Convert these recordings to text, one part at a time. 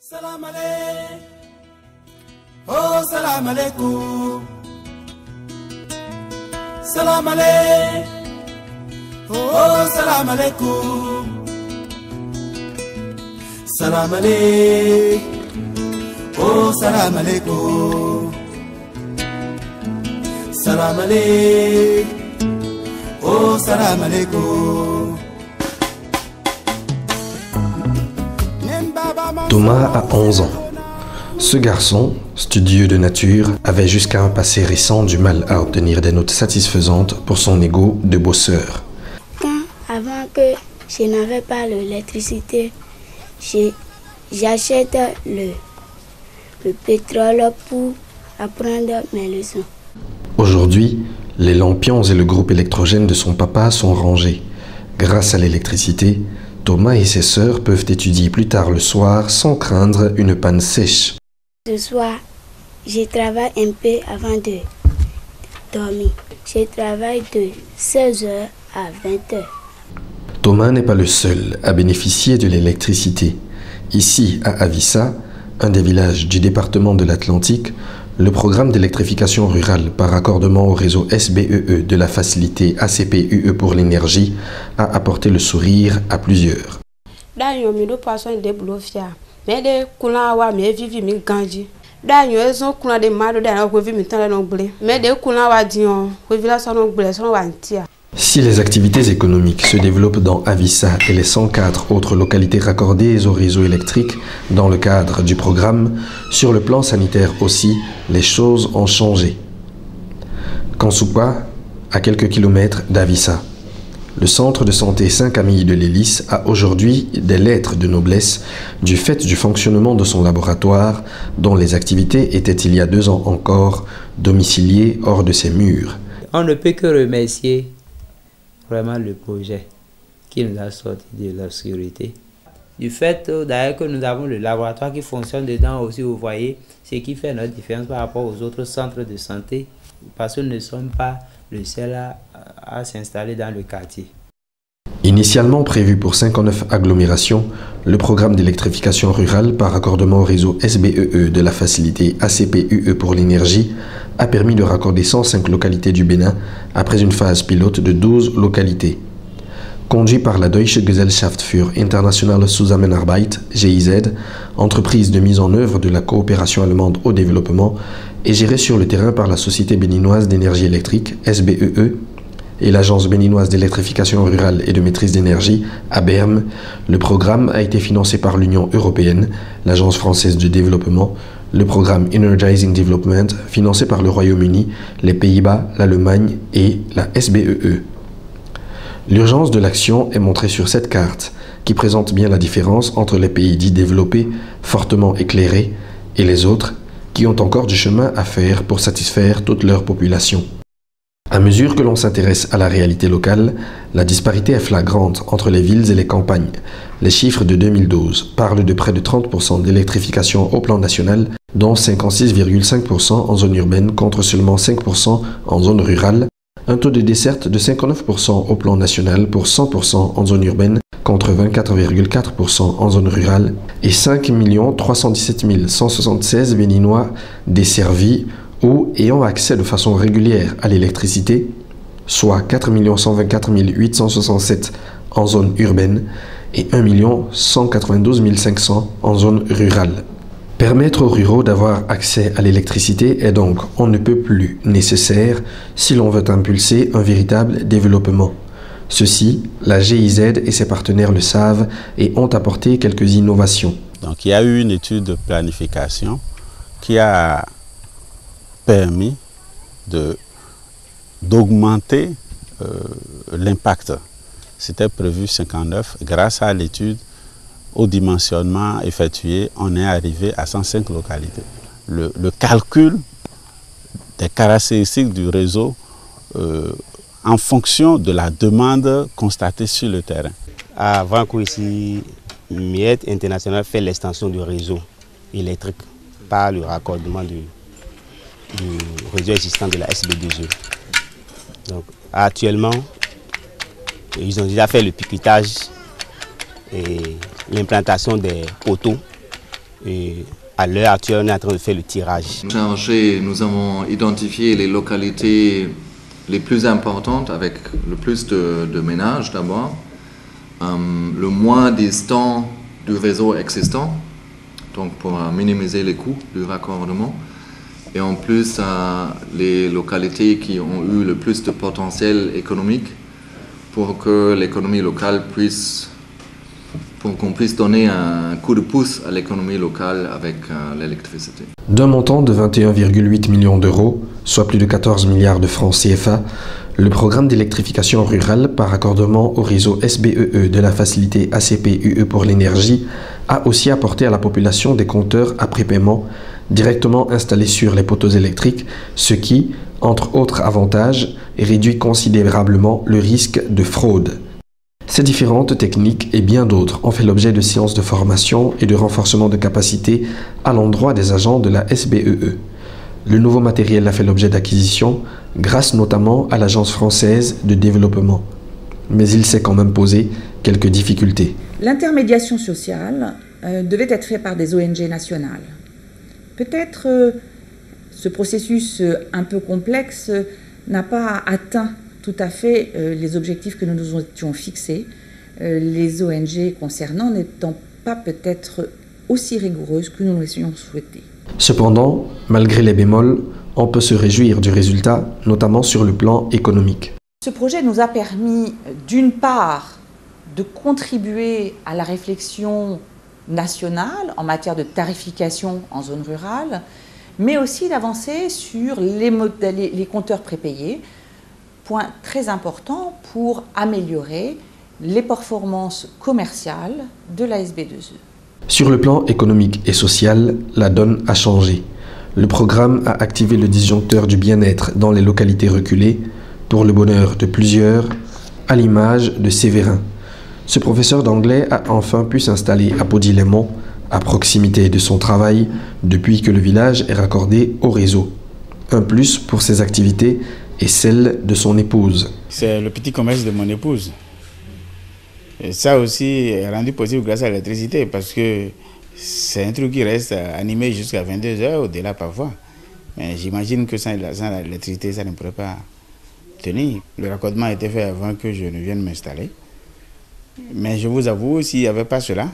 Salam alaikum, oh salam alaikum, salam alaikum, oh salam alaikum, salam alaikum, oh salam alaikum, salam alaikum, oh salam alaikum. Thomas a 11 ans. Ce garçon, studieux de nature, avait jusqu'à un passé récent du mal à obtenir des notes satisfaisantes pour son ego de bosseur. Avant que je n'avais pas l'électricité, j'achète le pétrole pour apprendre mes leçons. Aujourd'hui, les lampions et le groupe électrogène de son papa sont rangés. Grâce à l'électricité, Thomas et ses sœurs peuvent étudier plus tard le soir sans craindre une panne sèche. Ce soir, je travaille un peu avant de dormir. Je travaille de 16h à 20h. Thomas n'est pas le seul à bénéficier de l'électricité. Ici, à Avissa, un des villages du département de l'Atlantique, le programme d'électrification rurale par raccordement au réseau SBEE de la facilité ACPUE pour l'énergie a apporté le sourire à plusieurs. Si les activités économiques se développent dans Avissa et les 104 autres localités raccordées au réseau électrique dans le cadre du programme, sur le plan sanitaire aussi, les choses ont changé. Kansupa, à quelques kilomètres d'Avissa, le centre de santé Saint-Camille de l'Hélice a aujourd'hui des lettres de noblesse du fait du fonctionnement de son laboratoire dont les activités étaient il y a 2 ans encore domiciliées hors de ses murs. On ne peut que remercier vraiment le projet qui nous a sorti de l'obscurité. Du fait d'ailleurs que nous avons le laboratoire qui fonctionne dedans aussi, vous voyez, ce qui fait notre différence par rapport aux autres centres de santé, parce que nous ne sommes pas le seul à s'installer dans le quartier. Initialement prévu pour 59 agglomérations, le programme d'électrification rurale par raccordement au réseau SBEE de la facilité ACPUE pour l'énergie a permis de raccorder 105 localités du Bénin après une phase pilote de 12 localités. Conduit par la Deutsche Gesellschaft für internationale Zusammenarbeit, GIZ, entreprise de mise en œuvre de la coopération allemande au développement, et géré sur le terrain par la Société béninoise d'énergie électrique, SBEE, et l'Agence béninoise d'électrification rurale et de maîtrise d'énergie, ABERM, le programme a été financé par l'Union européenne, l'Agence française de développement, le programme Energizing Development, financé par le Royaume-Uni, les Pays-Bas, l'Allemagne et la SBEE. L'urgence de l'action est montrée sur cette carte, qui présente bien la différence entre les pays dits développés, fortement éclairés, et les autres, qui ont encore du chemin à faire pour satisfaire toute leur population. À mesure que l'on s'intéresse à la réalité locale, la disparité est flagrante entre les villes et les campagnes. Les chiffres de 2012 parlent de près de 30% d'électrification au plan national, dont 56,5% en zone urbaine contre seulement 5% en zone rurale, un taux de desserte de 59% au plan national pour 100% en zone urbaine contre 24,4% en zone rurale et 5 317 176 Béninois desservis ou ayant accès de façon régulière à l'électricité, soit 4 124 867 en zone urbaine et 1 192 500 en zone rurale. Permettre aux ruraux d'avoir accès à l'électricité est donc on ne peut plus nécessaire si l'on veut impulser un véritable développement. Ceci, la GIZ et ses partenaires le savent et ont apporté quelques innovations. Donc il y a eu une étude de planification qui a permis d'augmenter l'impact. C'était prévu 59. Grâce à l'étude, au dimensionnement effectué, on est arrivé à 105 localités. Le calcul des caractéristiques du réseau en fonction de la demande constatée sur le terrain. Avant qu'ici, Miet International fait l'extension du réseau électrique par le raccordement du réseau existant de la SB2E. Donc, actuellement, ils ont déjà fait le piquetage et l'implantation des poteaux Et à l'heure actuelle, on est en train de faire le tirage. Nous avons identifié les localités les plus importantes avec le plus de ménages d'abord, le moins distant du réseau existant, donc pour minimiser les coûts du raccordement, et en plus les localités qui ont eu le plus de potentiel économique pour que l'économie locale pour qu'on puisse donner un coup de pouce à l'économie locale avec l'électricité. D'un montant de 21,8 millions d'euros, soit plus de 14 milliards de francs CFA, le programme d'électrification rurale par raccordement au réseau SBEE de la facilité ACP-UE pour l'énergie a aussi apporté à la population des compteurs après paiement directement installés sur les poteaux électriques, ce qui, entre autres avantages, réduit considérablement le risque de fraude. Ces différentes techniques et bien d'autres ont fait l'objet de séances de formation et de renforcement de capacité à l'endroit des agents de la SBEE. Le nouveau matériel a fait l'objet d'acquisition grâce notamment à l'Agence française de développement. Mais il s'est quand même posé quelques difficultés. L'intermédiation sociale devait être faite par des ONG nationales. Peut-être ce processus un peu complexe n'a pas atteint tout à fait les objectifs que nous nous étions fixés, les ONG concernant n'étant pas peut-être aussi rigoureuses que nous l'avions souhaité. Cependant, malgré les bémols, on peut se réjouir du résultat, notamment sur le plan économique. Ce projet nous a permis, d'une part, de contribuer à la réflexion nationale en matière de tarification en zone rurale, mais aussi d'avancer sur les compteurs prépayés, point très important pour améliorer les performances commerciales de la SB2E. Sur le plan économique et social, la donne a changé. Le programme a activé le disjoncteur du bien-être dans les localités reculées pour le bonheur de plusieurs, à l'image de Séverin. Ce professeur d'anglais a enfin pu s'installer à Pau-d'Ilémont, à proximité de son travail, depuis que le village est raccordé au réseau. Un plus pour ses activités et celle de son épouse. C'est le petit commerce de mon épouse. Et ça aussi est rendu possible grâce à l'électricité parce que c'est un truc qui reste animé jusqu'à 22 h, au-delà parfois. Mais j'imagine que sans l'électricité, ça ne pourrait pas tenir. Le raccordement a été fait avant que je ne vienne m'installer. Mais je vous avoue, s'il n'y avait pas cela,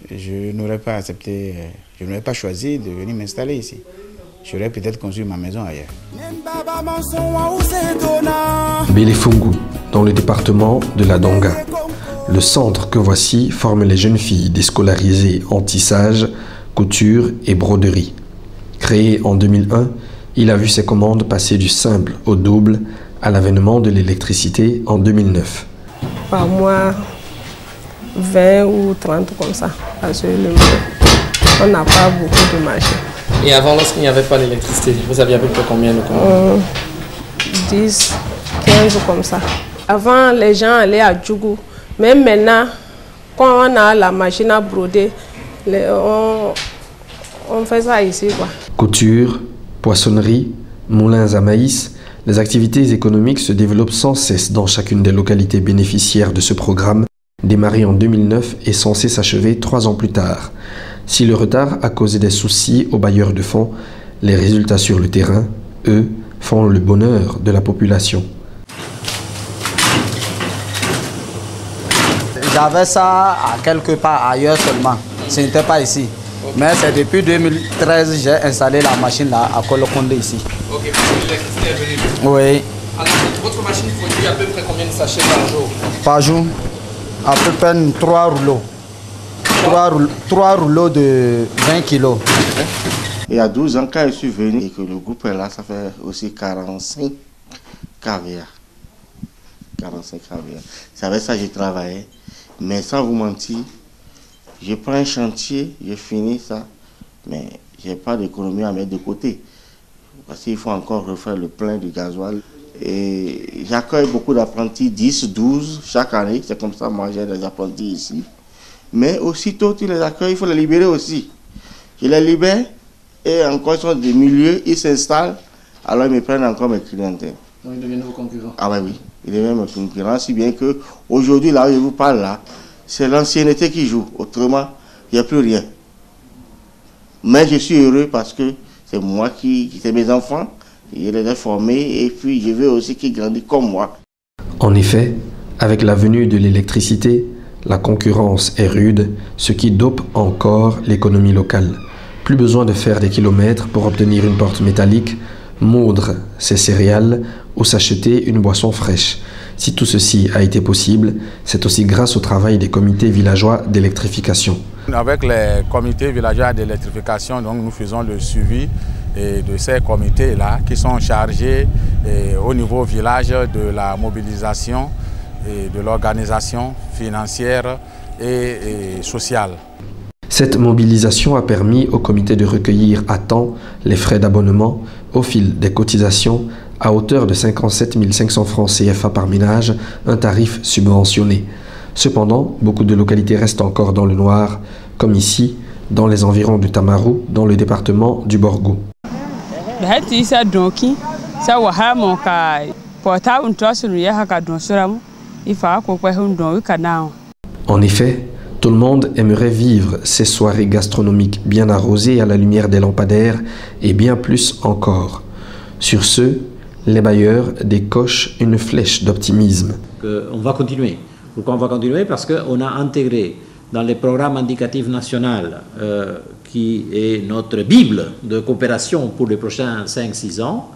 je n'aurais pas accepté, je n'aurais pas choisi de venir m'installer ici. J'aurais peut-être construit ma maison ailleurs. Béléfungu, dans le département de la Donga. Le centre que voici forme les jeunes filles déscolarisées en tissage, couture et broderie. Créé en 2001, il a vu ses commandes passer du simple au double à l'avènement de l'électricité en 2009. Par mois, 20 ou 30 comme ça, parce que on n'a pas beaucoup de marché. Et avant, lorsqu'il n'y avait pas d'électricité, vous aviez à peu près combien de commandes? 10, 15 comme ça. Avant, les gens allaient à Djougou. Même maintenant, quand on a la machine à broder, on fait ça ici, quoi. Couture, poissonnerie, moulins à maïs, les activités économiques se développent sans cesse dans chacune des localités bénéficiaires de ce programme, démarré en 2009 et censé s'achever 3 ans plus tard. Si le retard a causé des soucis aux bailleurs de fonds, les résultats sur le terrain, eux, font le bonheur de la population. J'avais ça à quelque part ailleurs seulement, ce n'était pas ici. Mais c'est depuis 2013 que j'ai installé la machine là à Kolokonde ici. Ok, l'électricité est venue. Oui. Alors, votre machine produit à peu près combien de sachets par jour? Par jour, à peu près 3 rouleaux. 3 rouleaux de 20 kilos. Il y a 12 ans, quand je suis venu et que le groupe est là, ça fait aussi 45 caviar. 45 caviar. C'est avec ça que j'ai travaillé. Mais sans vous mentir, je prends un chantier, je finis ça, mais je n'ai pas d'économie à mettre de côté. Parce qu'il faut encore refaire le plein du gasoil. Et j'accueille beaucoup d'apprentis, 10, 12 chaque année. C'est comme ça, moi j'ai des apprentis ici. Mais aussitôt tu les accueilles, il faut les libérer aussi. Je les libère et encore ils sont des milieux, ils s'installent, alors ils me prennent encore mes clientèles. Donc ils deviennent vos concurrents? Ah oui, ils deviennent mes concurrents, si bien que aujourd'hui, là où je vous parle là, c'est l'ancienneté qui joue. Autrement, il n'y a plus rien. Mais je suis heureux parce que c'est moi c'est mes enfants, je les ai formés et puis je veux aussi qu'ils grandissent comme moi. En effet, avec la venue de l'électricité, la concurrence est rude, ce qui dope encore l'économie locale. Plus besoin de faire des kilomètres pour obtenir une porte métallique, moudre ses céréales ou s'acheter une boisson fraîche. Si tout ceci a été possible, c'est aussi grâce au travail des comités villageois d'électrification. Avec les comités villageois d'électrification, nous faisons le suivi de ces comités-là qui sont chargés au niveau village de la mobilisation et de l'organisation financière et sociale. Cette mobilisation a permis au comité de recueillir à temps les frais d'abonnement au fil des cotisations à hauteur de 57 500 francs CFA par ménage, un tarif subventionné. Cependant, beaucoup de localités restent encore dans le noir, comme ici, dans les environs du Tamaru, dans le département du Borgou. En effet, tout le monde aimerait vivre ces soirées gastronomiques bien arrosées à la lumière des lampadaires et bien plus encore. Sur ce, les bailleurs décochent une flèche d'optimisme. On va continuer. Pourquoi on va continuer? Parce qu'on a intégré dans les programmes indicatifs nationaux, qui est notre Bible de coopération pour les prochains 5-6 ans,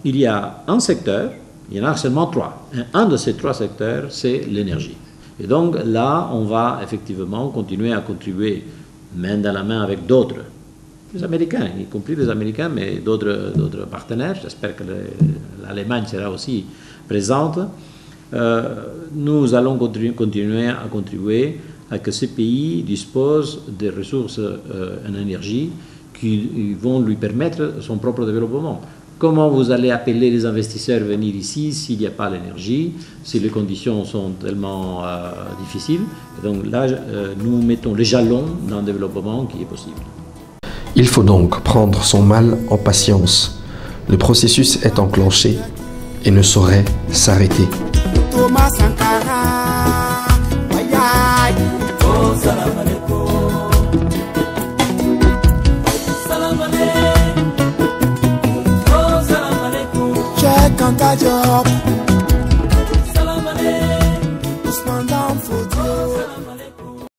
il y a un secteur, il y en a seulement 3. Un de ces 3 secteurs, c'est l'énergie. Et donc là, on va effectivement continuer à contribuer main dans la main avec d'autres, les Américains, y compris les Américains, mais d'autres partenaires. J'espère que l'Allemagne sera aussi présente. Nous allons continuer à contribuer à que ce pays dispose des ressources en énergie qui vont lui permettre son propre développement. Comment vous allez appeler les investisseurs à venir ici s'il n'y a pas l'énergie, si les conditions sont tellement difficiles? Et donc là, nous mettons les jalons d'un développement qui est possible. Il faut donc prendre son mal en patience. Le processus est enclenché et ne saurait s'arrêter. Thomas Sankara, oh salam alaikum, salam alaikum, oh salam alaikum. Check on ta job.